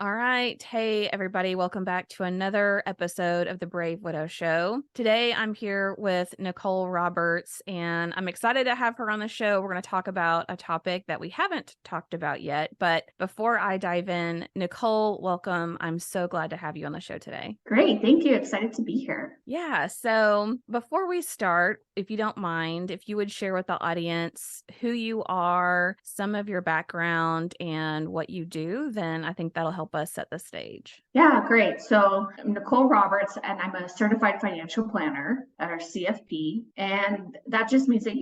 All right. Hey, everybody. Welcome back to another episode of the Brave Widow Show. Today, I'm here with Nicole Roberts, and I'm excited to have her on the show. We're going to talk about a topic that we haven't talked about yet. But before I dive in, Nicole, welcome. I'm so glad to have you on the show today. Great. Thank you. Excited to be here. Yeah. So before we start, if you don't mind, if you would share with the audience who you are, some of your background, and what you do, then I think that'll help us set the stage. Yeah, great. So I'm Nicole Roberts, and I'm a certified financial planner or CFP. And that just means that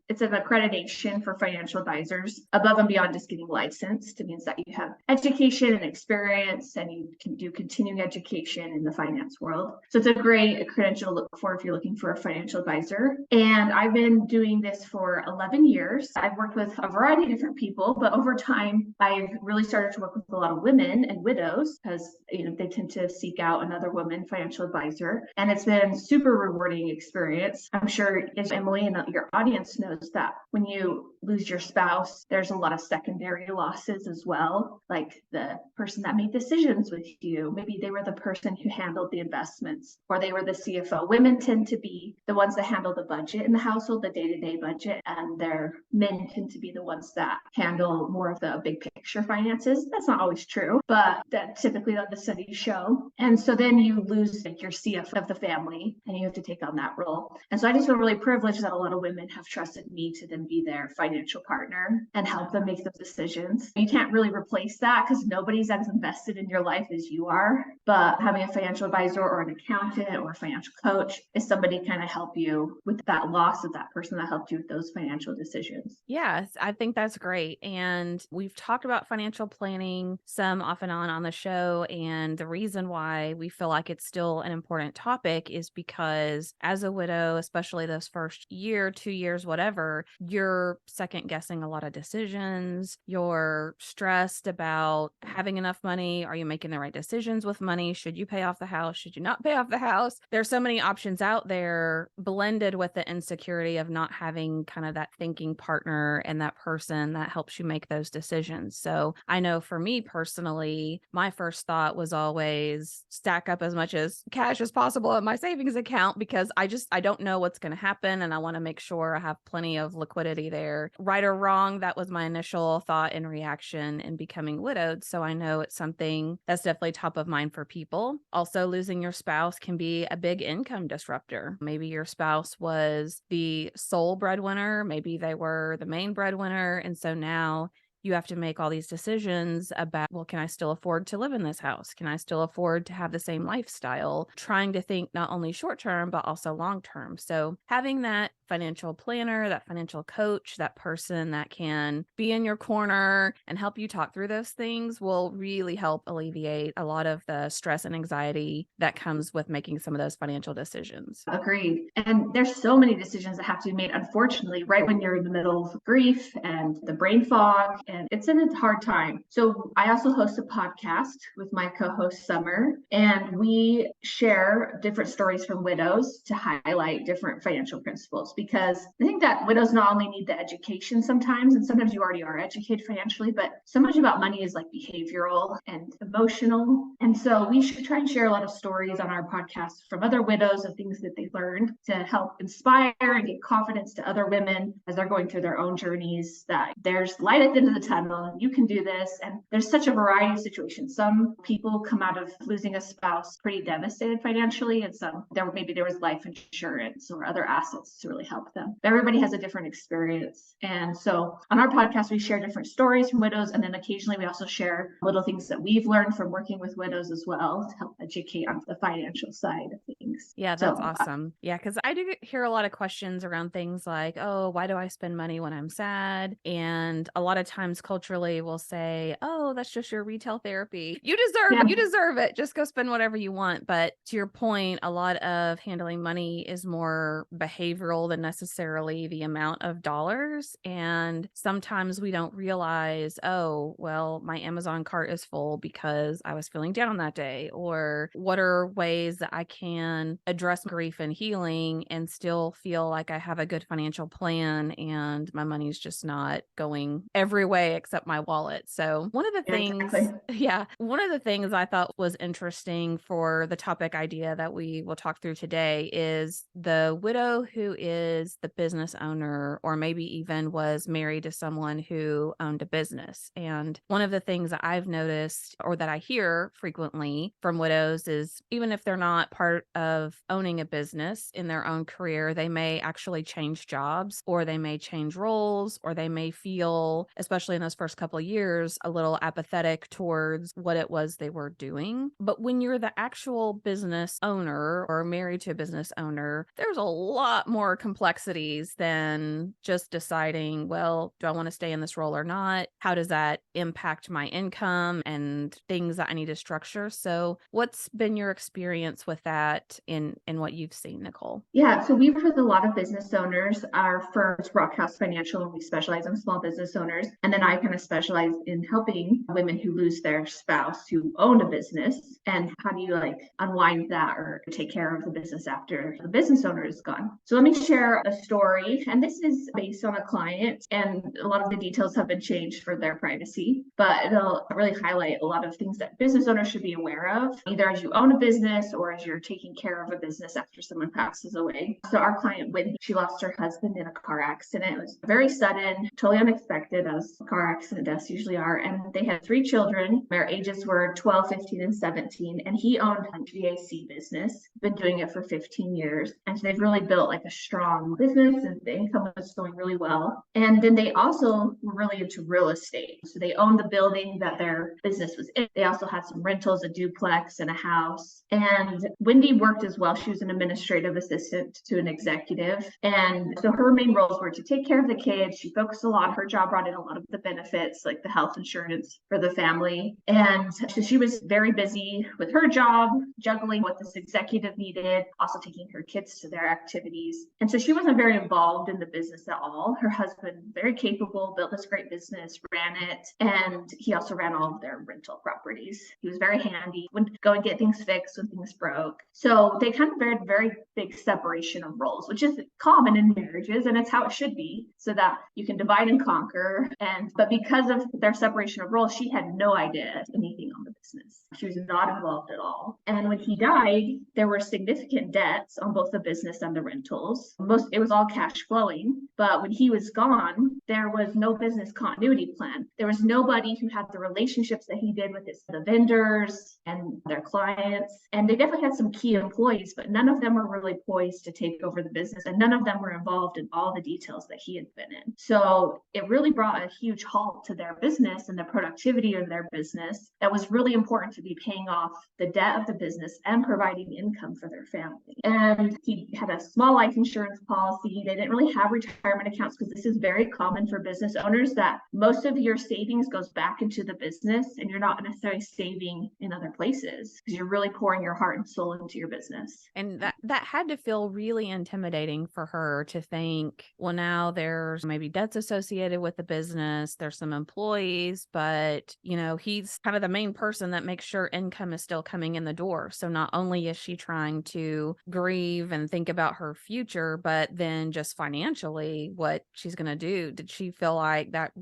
it's an accreditation for financial advisors above and beyond just getting licensed. It means that you have education and experience, and you can do continuing education in the finance world. So it's a great credential to look for if you're looking for a financial advisor. And I've been doing this for 11 years. I've worked with a variety of different people, but over time, I've really started to work with a lot of women and widows because they tend to seek out another woman financial advisor. And it's been super rewarding experience. I'm sure as Emily and your audience knows that when you lose your spouse, there's a lot of secondary losses as well. Like the person that made decisions with you, maybe they were the person who handled the investments, or they were the CFO. Women tend to be the ones that handle the budget in the household, the day-to-day budget, and their men tend to be the ones that handle more of the big picture finances. That's not always true, but that typically the studies show. And so then you lose your CFO of the family and you have to take on that role. And so I just feel really privileged that a lot of women have trusted me to then be their financial partner and help them make those decisions. You can't really replace that because nobody's as invested in your life as you are. But having a financial advisor or an accountant or a financial coach is somebody kind of help you with that loss of that person that helped you with those financial decisions. Yes, I think that's great. And we've talked about financial planning some off and on the show. And the reason why we feel like it's still an important topic is because as a widow, especially those first year, 2 years, whatever, you're second guessing a lot of decisions. You're stressed about having enough money. Are you making the right decisions with money? Should you pay off the house? Should you not pay off the house? There's so many options out there, blended with the insecurity of not having kind of that thinking partner and that person that helps you make those decisions. So I know for me personally, my first thought was always stack up as much as cash as possible in my savings account because I don't know what's going to happen, and I want to make sure I have plenty of liquidity there. Right or wrong, that was my initial thought and reaction in becoming widowed. So I know it's something that's definitely top of mind for people. Also, losing your spouse can be a big income disruptor. Maybe your spouse was the sole breadwinner, maybe they were the main breadwinner, and so now you have to make all these decisions about, well, can I still afford to live in this house? Can I still afford to have the same lifestyle? Trying to think not only short term, but also long term. So having that financial planner, that financial coach, that person that can be in your corner and help you talk through those things will really help alleviate a lot of the stress and anxiety that comes with making some of those financial decisions. Agreed. And there's so many decisions that have to be made, unfortunately, right when you're in the middle of grief and the brain fog, and it's in a hard time. So I also host a podcast with my co-host Summer, and we share different stories from widows to highlight different financial principles, because I think that widows not only need the education sometimes, and sometimes you already are educated financially, but so much about money is like behavioral and emotional. And so we should try and share a lot of stories on our podcast from other widows of things that they learned to help inspire and give confidence to other women as they're going through their own journeys, that there's light at the end of the tunnel and you can do this. And there's such a variety of situations. Some people come out of losing a spouse pretty devastated financially, and some there was life insurance or other assets to really help them. Everybody has a different experience. And so on our podcast, we share different stories from widows, and then occasionally we also share little things that we've learned from working with widows as well to help educate on the financial side of things. Yeah, that's awesome. Yeah, because I do hear a lot of questions around things like, oh, why do I spend money when I'm sad? And a lot of times culturally we'll say, oh, that's just your retail therapy. You deserve it. Just go spend whatever you want. But to your point, a lot of handling money is more behavioral than necessarily the amount of dollars. And sometimes we don't realize, oh, well, my Amazon cart is full because I was feeling down that day. Or what are ways that I can can address grief and healing and still feel like I have a good financial plan and my money's just not going every way except my wallet. So one of the Yeah, exactly. things, yeah, one of the things I thought was interesting for the topic idea that we will talk through today is the widow who is the business owner, or maybe even was married to someone who owned a business. And one of the things that I've noticed or that I hear frequently from widows is even if they're not part of owning a business in their own career, they may actually change jobs, or they may change roles, or they may feel, especially in those first couple of years, a little apathetic towards what it was they were doing. But when you're the actual business owner or married to a business owner, there's a lot more complexities than just deciding, well, do I want to stay in this role or not? How does that impact my income and things that I need to structure? So what's been your experience with that in what you've seen, Nicole? Yeah, so we work with a lot of business owners. Our firm's Rockhouse Financial, and we specialize in small business owners. And then I kind of specialize in helping women who lose their spouse who own a business. And how do you like unwind that or take care of the business after the business owner is gone? So let me share a story. And this is based on a client, and a lot of the details have been changed for their privacy, but it'll really highlight a lot of things that business owners should be aware of, either as you own a business or as you're taking care of a business after someone passes away. So our client, Wendy, she lost her husband in a car accident. It was very sudden, totally unexpected, as car accident deaths usually are. And they had 3 children. Their ages were 12, 15, and 17. And he owned a GAC business, been doing it for 15 years. And so they've really built like a strong business, and the income was going really well. And then they also were really into real estate. So they owned the building that their business was in. They also had some rentals, a duplex and a house. And Wendy worked as well. She was an administrative assistant to an executive. And so her main roles were to take care of the kids. She focused a lot. Her job brought in a lot of the benefits, like the health insurance for the family. And so she was very busy with her job, juggling what this executive needed, also taking her kids to their activities. And so she wasn't very involved in the business at all. Her husband, very capable, built this great business, ran it. And he also ran all of their rental properties. He was very handy, would go and get things fixed when things broke. So they kind of had very big separation of roles, which is common in marriages, and it's how it should be, so that you can divide and conquer. But because of their separation of roles, she had no idea anything on the business. She was not involved at all. And when he died, there were significant debts on both the business and the rentals. It was all cash flowing, but when he was gone, there was no business continuity plan. There was nobody who had the relationships that he did with the vendors and their clients. And they definitely had some key employees, but none of them were really poised to take over the business, and none of them were involved in all the details that he had been in. So it really brought a huge halt to their business and the productivity of their business. That was really important to be paying off the debt of the business and providing income for their family. And he had a small life insurance policy. They didn't really have retirement accounts, because this is very common for business owners, that most of your savings goes back into the business, and you're not necessarily saving in other places because you're really pouring your heart and soul into your business. And that had to feel really intimidating for her to think, well, now there's maybe debts associated with the business, there's some employees, but he's kind of the main person that makes sure income is still coming in the door. So not only is she trying to grieve and think about her future, but then just financially what she's going to do. Did she feel like that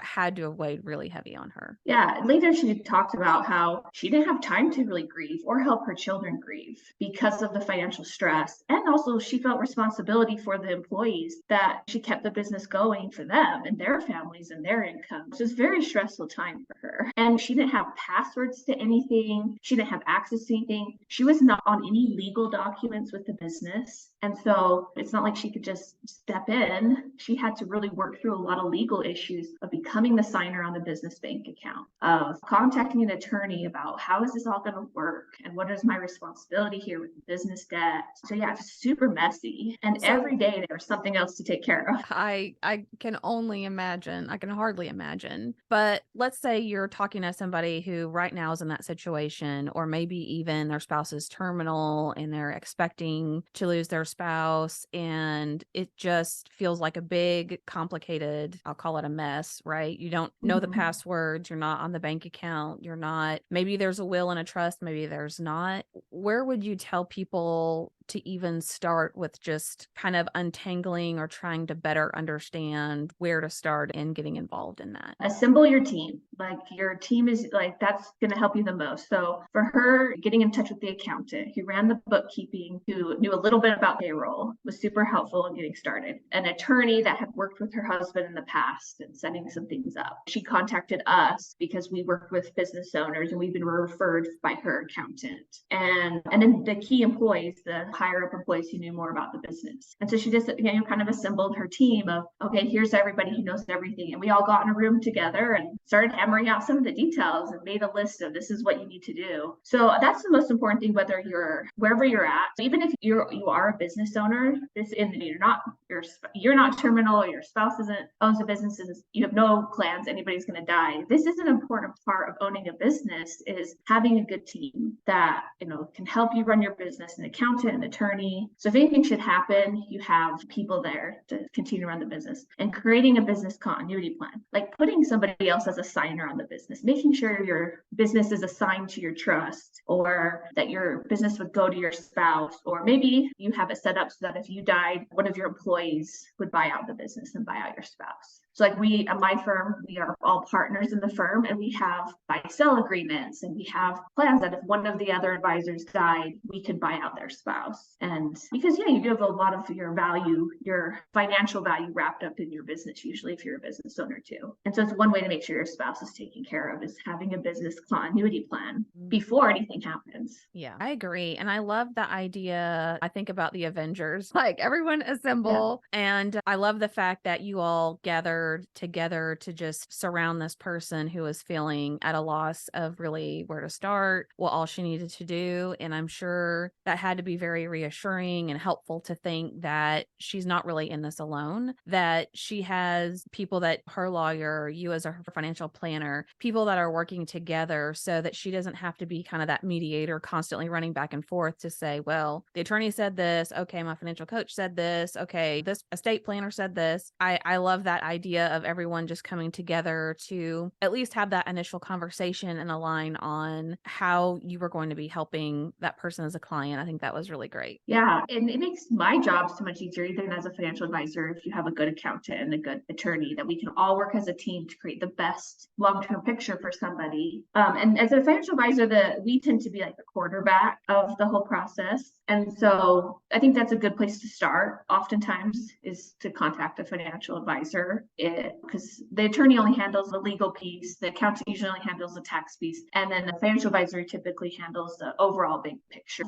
had to have weighed really heavy on her? Yeah, later she talked about how she didn't have time to really grieve or help her children grieve because of the financial stress. And also she felt responsibility for the employees, that she kept the business going for them and their families and their income. So it's a very stressful time for her. And she didn't have passwords to anything. She didn't have access to anything. She was not on any legal documents with the business. And so it's not like she could just step in. She had to really work through a lot of legal issues of becoming the signer on the business bank account, of contacting an attorney about how is this all going to work and what is my responsibility here with the business debt. So yeah, it's super messy. And every day there was something else to take care of. I can only imagine. I can hardly imagine. But let's say you're talking to somebody who right now is in that situation, or maybe even their spouse is terminal and they're expecting to lose their spouse, and it just feels like a big, complicated, I'll call it a mess, right? You don't know the passwords, you're not on the bank account, maybe there's a will and a trust, maybe there's not. Where would you tell people helpful to even start with just kind of untangling or trying to better understand where to start in getting involved in that? Assemble your team. Like your team is like, that's going to help you the most. So for her, getting in touch with the accountant who ran the bookkeeping, who knew a little bit about payroll, was super helpful in getting started. An attorney that had worked with her husband in the past and setting some things up. She contacted us because we worked with business owners and we've been referred by her accountant. And then the key employees, the higher up employees who knew more about the business. And so she just, kind of assembled her team of, okay, here's everybody who knows everything. And we all got in a room together and started hammering out some of the details and made a list of this is what you need to do. So that's the most important thing, whether you're wherever you're at, even if you are a business owner, you're not terminal, your spouse owns a business, and you have no plans anybody's going to die. This is an important part of owning a business, is having a good team that can help you run your business, an accountant, an attorney. So if anything should happen, you have people there to continue to run the business. And creating a business continuity plan, like putting somebody else as a signer on the business, making sure your business is assigned to your trust, or that your business would go to your spouse, or maybe you have it set up so that if you died, one of your employees would buy out the business and buy out your spouse. So like we, at my firm, we are all partners in the firm, and we have buy-sell agreements, and we have plans that if one of the other advisors died, we could buy out their spouse. And because, you do have a lot of your value, your financial value wrapped up in your business, usually if you're a business owner too. And so it's one way to make sure your spouse is taken care of, is having a business continuity plan before anything happens. Yeah, I agree. And I love the idea. I think about the Avengers, like everyone assemble. Yeah. And I love the fact that you all gathered together to just surround this person who was feeling at a loss of really where to start, what all she needed to do. And I'm sure that had to be very reassuring and helpful to think that she's not really in this alone, that she has people, that her lawyer, you as her financial planner, people that are working together, so that she doesn't have to be kind of that mediator constantly running back and forth to say, well, the attorney said this. Okay, my financial coach said this. Okay, this estate planner said this. I love that idea of everyone just coming together to at least have that initial conversation and align on how you were going to be helping that person as a client. I think that was really great. Yeah, and it makes my job so much easier, even as a financial advisor, if you have a good accountant and a good attorney, that we can all work as a team to create the best long-term picture for somebody. And as a financial advisor, we tend to be like the quarterback of the whole process. And so I think that's a good place to start. Oftentimes is to contact a financial advisor, because the attorney only handles the legal piece, the accountant usually only handles the tax piece, and then the financial advisor typically handles the overall big picture,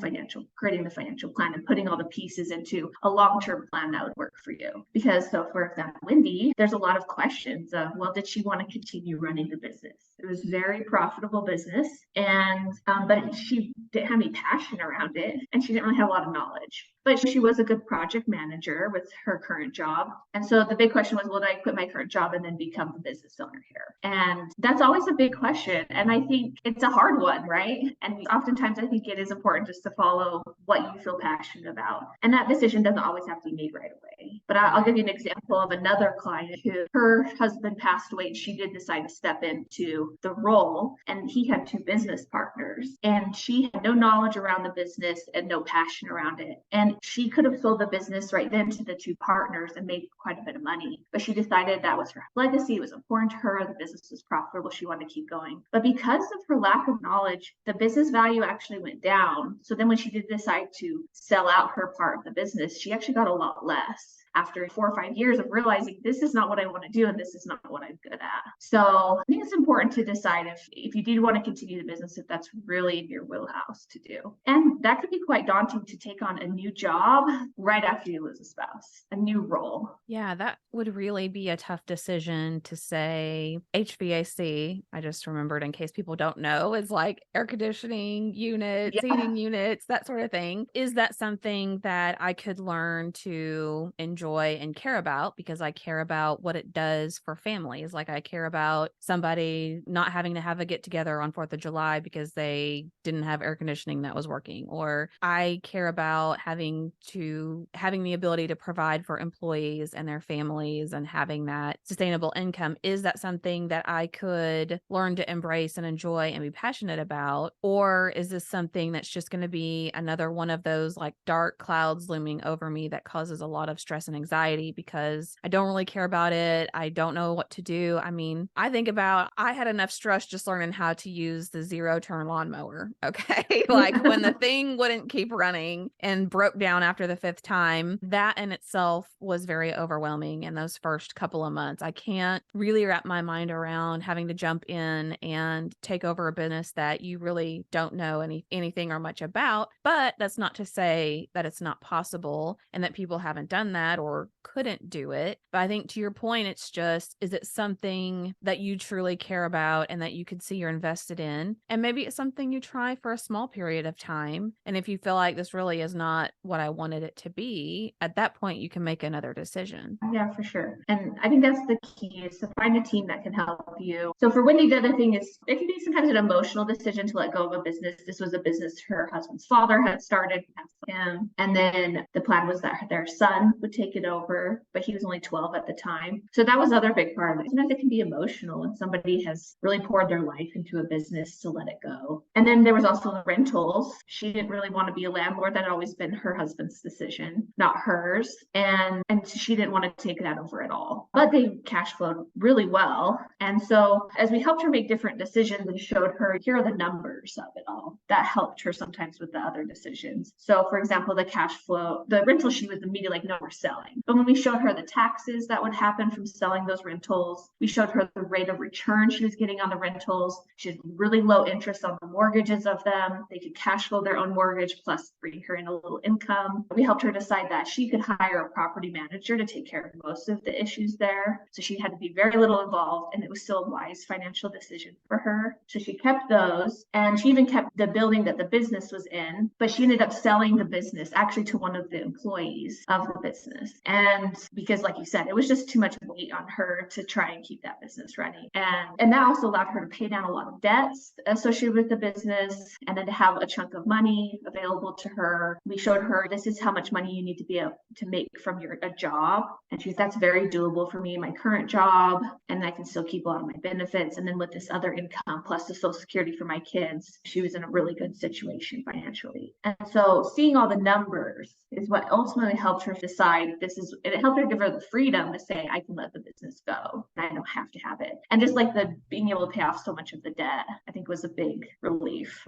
creating the financial plan and putting all the pieces into a long-term plan that would work for you. Because so for example, Wendy, there's a lot of questions of, well, did she want to continue running the business? It was very profitable business, and but she didn't have any passion around it, and she didn't really have a lot of knowledge. But she was a good project manager with her current job. And so the big question was, will I quit my current job and then become the business owner here? And that's always a big question. And I think it's a hard one, right? And oftentimes I think it is important just to follow what you feel passionate about. And that decision doesn't always have to be made right away. But I'll give you an example of another client who, her husband passed away, and she did decide to step into the role. And he had two business partners, and she had no knowledge around the business and no passion around it. And she could have sold the business right then to the two partners and made quite a bit of money. But she decided that was her legacy. It was important to her. The business was profitable. She wanted to keep going. But because of her lack of knowledge, the business value actually went down. So then when she did decide to sell out her part of the business, she actually got a lot less after 4 or 5 years of realizing this is not what I want to do and this is not what I'm good at. So I think it's important to decide if you do want to continue the business, if that's really in your wheelhouse to do. And that could be quite daunting to take on a new job right after you lose a spouse, a new role. Yeah, that would really be a tough decision to say. HVAC, I just remembered, in case people don't know, is like air conditioning units, heating units, that sort of thing. Is that something that I could learn to enjoy enjoy and care about, because I care about what it does for families. Like I care about somebody not having to have a get together on 4th of July because they didn't have air conditioning that was working, or I care about having the ability to provide for employees and their families and having that sustainable income. Is that something that I could learn to embrace and enjoy and be passionate about? Or is this something that's just going to be another one of those like dark clouds looming over me that causes a lot of stress and anxiety because I don't really care about it? I don't know what to do. I mean, I think about, I had enough stress just learning how to use the 0-turn lawnmower. Okay. Like when the thing wouldn't keep running and broke down after the 5th time, that in itself was very overwhelming in those first couple of months. I can't really wrap my mind around having to jump in and take over a business that you really don't know anything or much about. But that's not to say that it's not possible and that people haven't done that or couldn't do it. But I think to your point, it's just, is it something that you truly care about and that you could see you're invested in? And maybe it's something you try for a small period of time. And if you feel like this really is not what I wanted it to be, at that point, you can make another decision. Yeah, for sure. And I think that's the key, is to find a team that can help you. So for Wendy, the other thing is it can be sometimes an emotional decision to let go of a business. This was a business her husband's father had started, him, and then the plan was that their son would take it over, but he was only 12 at the time. So that was the other big part of it. Sometimes it can be emotional when somebody has really poured their life into a business to let it go. And then there was also the rentals. She didn't really want to be a landlord. That had always been her husband's decision, not hers. And she didn't want to take that over at all. But they cash flowed really well. And so as we helped her make different decisions and showed her, here are the numbers of it all, that helped her sometimes with the other decisions. So for example, the cash flow, the rental, she was immediately like, no, we're selling. But when we showed her the taxes that would happen from selling those rentals, we showed her the rate of return she was getting on the rentals. She had really low interest on the mortgages of them. They could cash flow their own mortgage plus bring her in a little income. We helped her decide that she could hire a property manager to take care of most of the issues there. So she had to be very little involved, and it was still a wise financial decision for her. So she kept those, and she even kept the building that the business was in, but she ended up selling the business actually to one of the employees of the business. And because like you said, it was just too much weight on her to try and keep that business running. And that also allowed her to pay down a lot of debts associated with the business, and then to have a chunk of money available to her. We showed her, this is how much money you need to be able to make from a job. And she said, that's very doable for me in my current job, and I can still keep a lot of my benefits. And then with this other income plus the Social Security for my kids, she was in a really good situation financially. And so seeing all the numbers is what ultimately helped her decide it helped her give her the freedom to say, I can let the business go. I don't have to have it. And just like the being able to pay off so much of the debt, I think was a big relief.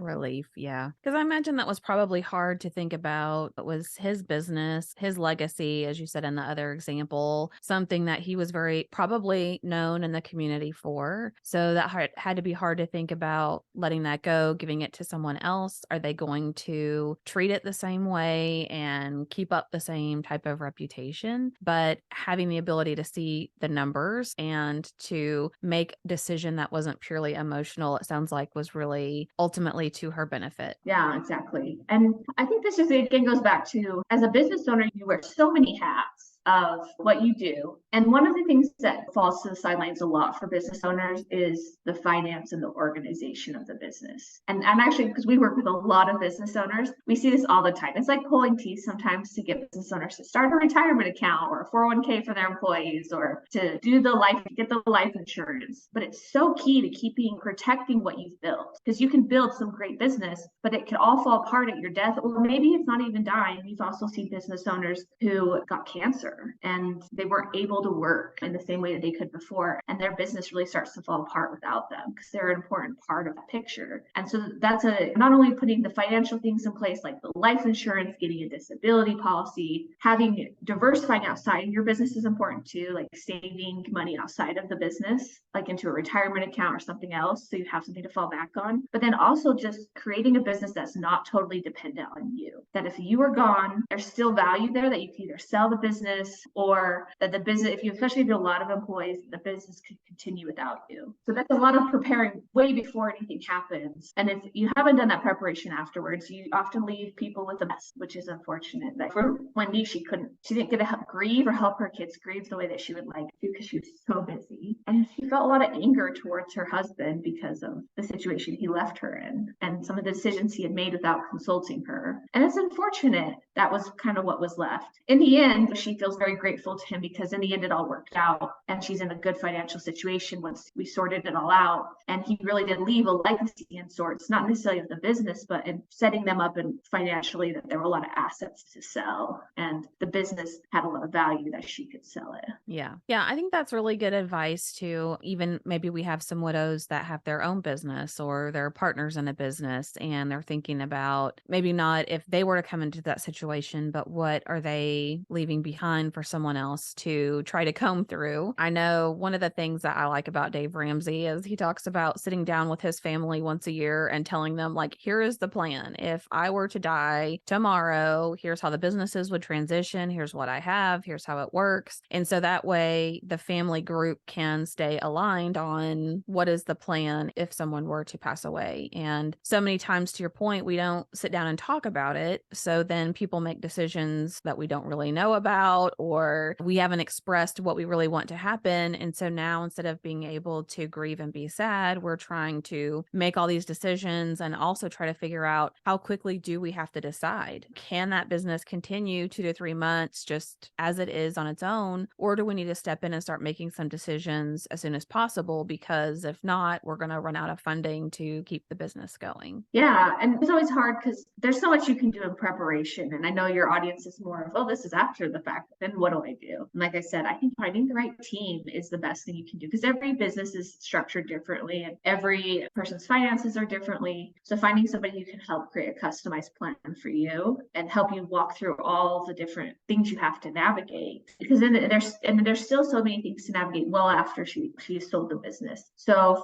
Yeah. Because I imagine that was probably hard to think about. It was his business, his legacy, as you said in the other example, something that he was very probably known in the community for. So that had to be hard to think about letting that go, giving it to someone else. Are they going to treat it the same way and keep up the same type of reputation? But having the ability to see the numbers and to make a decision that wasn't purely emotional, it sounds like was really ultimately to her benefit. Yeah, exactly. And I think this just again goes back to, as a business owner, you wear so many hats of what you do. And one of the things that falls to the sidelines a lot for business owners is the finance and the organization of the business. And I'm actually, because we work with a lot of business owners, we see this all the time. It's like pulling teeth sometimes to get business owners to start a retirement account or a 401k for their employees, or to get the life insurance. But it's so key to protecting what you've built, because you can build some great business, but it can all fall apart at your death, or maybe it's not even dying. We've also seen business owners who got cancer and they weren't able to work in the same way that they could before, and their business really starts to fall apart without them, because they're an important part of the picture. And so that's not only putting the financial things in place, like the life insurance, getting a disability policy, having diversifying outside your business is important too, like saving money outside of the business, like into a retirement account or something else, so you have something to fall back on. But then also just creating a business that's not totally dependent on you, that if you are gone, there's still value there, that you can either sell the business business, or that the business, especially if you have a lot of employees, the business could continue without you. So that's a lot of preparing way before anything happens. And if you haven't done that preparation afterwards, you often leave people with a mess, which is unfortunate. But for Wendy, she didn't get to help grieve or help her kids grieve the way that she would like to, because she was so busy. And she felt a lot of anger towards her husband because of the situation he left her in and some of the decisions he had made without consulting her. And it's unfortunate that was kind of what was left. In the end, she feels very grateful to him because in the end it all worked out and she's in a good financial situation once we sorted it all out. And he really did leave a legacy in sorts, not necessarily of the business, but in setting them up and financially, that there were a lot of assets to sell and the business had a lot of value that she could sell it. Yeah. Yeah. I think that's really good advice to even maybe we have some widows that have their own business or their partners in a business and they're thinking about maybe not if they were to come into that situation, but what are they leaving behind for someone else to try to comb through? I know one of the things that I like about Dave Ramsey is he talks about sitting down with his family once a year and telling them, like, here is the plan. If I were to die tomorrow, here's how the businesses would transition. Here's what I have. Here's how it works. And so that way the family group can stay aligned on what is the plan if someone were to pass away. And so many times, to your point, we don't sit down and talk about it. So then people make decisions that we don't really know about, or we haven't expressed what we really want to happen. And so now instead of being able to grieve and be sad, we're trying to make all these decisions and also try to figure out how quickly do we have to decide? Can that business continue 2 to 3 months just as it is on its own? Or do we need to step in and start making some decisions as soon as possible? Because if not, we're going to run out of funding to keep the business going. Yeah. And it's always hard because there's so much you can do in preparation. And I know your audience is more of, oh, this is after the fact. Then what do I do? And like I said, I think finding the right team is the best thing you can do because every business is structured differently and every person's finances are differently. So finding somebody who can help create a customized plan for you and help you walk through all the different things you have to navigate. Because then there's still so many things to navigate well after she sold the business. So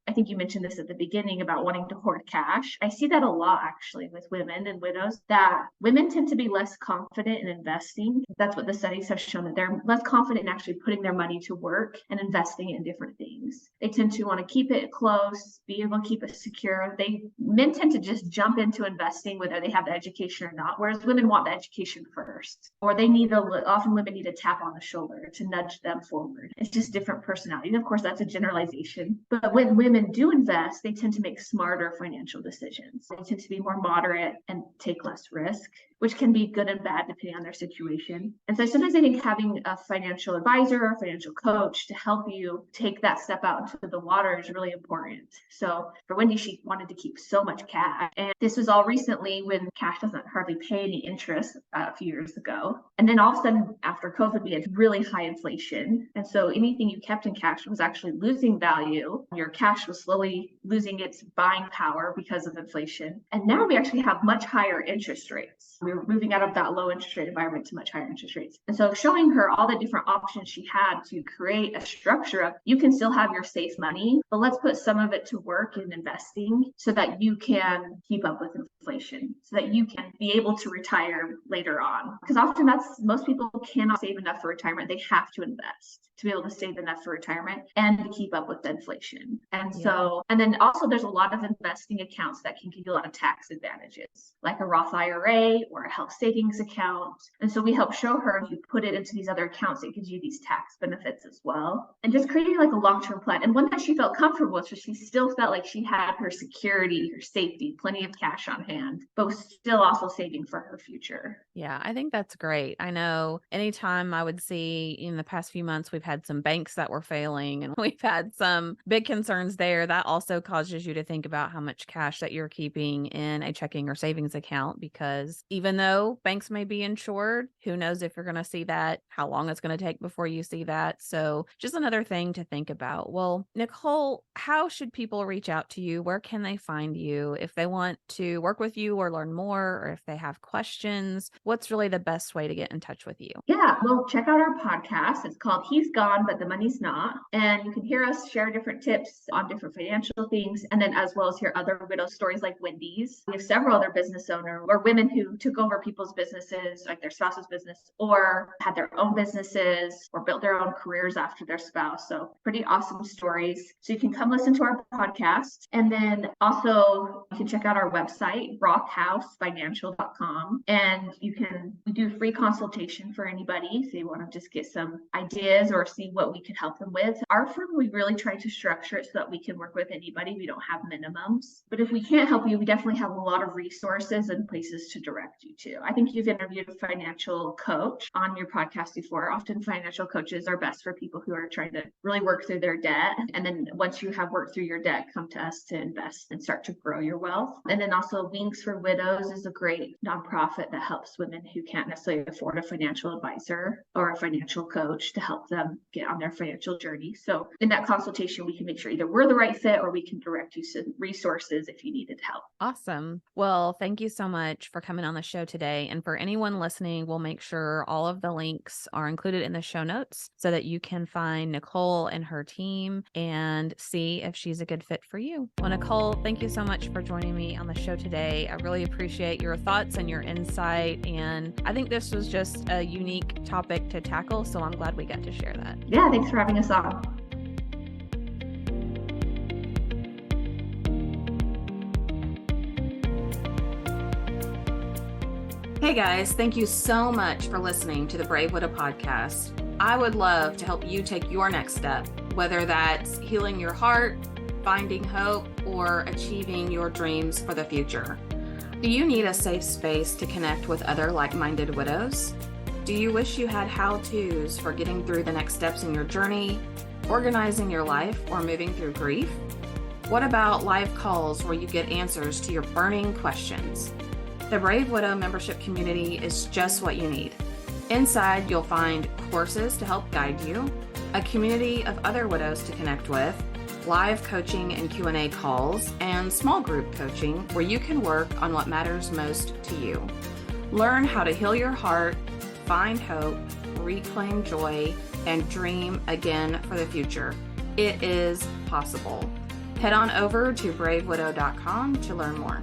I think you mentioned this at the beginning about wanting to hoard cash. I see that a lot actually with women and widows, that women tend to be less confident in investing. That's what the studies have shown, that they're less confident in actually putting their money to work and investing in different things. They tend to want to keep it close, be able to keep it secure. Men tend to just jump into investing whether they have the education or not, whereas women want the education first, or often women need a tap on the shoulder to nudge them forward. It's just different personality. And of course, that's a generalization. But when women do invest, they tend to make smarter financial decisions. They tend to be more moderate and take less risk, which can be good and bad depending on their situation. And so sometimes I think having a financial advisor or financial coach to help you take that step out into the water is really important. So for Wendy, she wanted to keep so much cash. And this was all recently when cash doesn't hardly pay any interest a few years ago. And then all of a sudden after COVID, we had really high inflation. And so anything you kept in cash was actually losing value. Your cash was slowly losing its buying power because of inflation. And now we actually have much higher interest rates. We're moving out of that low interest rate environment to much higher interest rates. And so showing her all the different options she had to create a structure of, you can still have your safe money, but let's put some of it to work in investing so that you can keep up with inflation, so that you can be able to retire later on. Because often most people cannot save enough for retirement. They have to invest to be able to save enough for retirement and to keep up with inflation. And and then also there's a lot of investing accounts that can give you a lot of tax advantages, like a Roth IRA or a health savings account. And so we help show her, if you put it into these other accounts, it gives you these tax benefits as well. And just creating like a long-term plan, and one that she felt comfortable with, so she still felt like she had her security, her safety, plenty of cash on hand, but was still also saving for her future. Yeah, I think that's great. I know anytime I would see in the past few months, we've had some banks that were failing and we've had some big concerns there. That also causes you to think about how much cash that you're keeping in a checking or savings account, because even though banks may be insured, who knows if you're going to see that, how long it's going to take before you see that. So just another thing to think about. Well, Nicole, how should people reach out to you? Where can they find you if they want to work with you or learn more, or if they have questions? what's really the best way to get in touch with you? Yeah, well, check out our podcast. It's called He's Gone, But the Money's Not. And you can hear us share different tips on different financial things, and then as well as hear other widow stories like Wendy's. We have several other business owners or women who took over people's businesses, like their spouse's business, or had their own businesses or built their own careers after their spouse. So pretty awesome stories. So you can come listen to our podcast. And then also you can check out our website, rockhousefinancial.com. And we do free consultation for anybody. So you want to just get some ideas or see what we can help them with. Our firm, we really try to structure it so that we can work with anybody. We don't have minimums. But if we can't help you, we definitely have a lot of resources and places to direct you to. I think you've interviewed a financial coach on your podcast before. Often financial coaches are best for people who are trying to really work through their debt. And then once you have worked through your debt, come to us to invest and start to grow your wealth. And then also Wings for Widows is a great nonprofit that helps women who can't necessarily afford a financial advisor or a financial coach to help them get on their financial journey. So in that consultation, we can make sure either we're the right fit or we can direct you to resources if you needed help. Awesome. Well, thank you so much for coming on the show today. And for anyone listening, we'll make sure all of the links are included in the show notes so that you can find Nicole and her team and see if she's a good fit for you. Well, Nicole, thank you so much for joining me on the show today. I really appreciate your thoughts and your insight. And I think this was just a unique topic to tackle. So I'm glad we got to share that. Yeah, thanks for having us on. Hey guys, thank you so much for listening to the Brave Widow podcast. I would love to help you take your next step, whether that's healing your heart, finding hope, or achieving your dreams for the future. Do you need a safe space to connect with other like-minded widows? Do you wish you had how-tos for getting through the next steps in your journey, organizing your life, or moving through grief? What about live calls where you get answers to your burning questions? The Brave Widow membership community is just what you need. Inside, you'll find courses to help guide you, a community of other widows to connect with, live coaching and Q&A calls, and small group coaching where you can work on what matters most to you. Learn how to heal your heart, find hope, reclaim joy, and dream again for the future. It is possible. Head on over to bravewidow.com to learn more.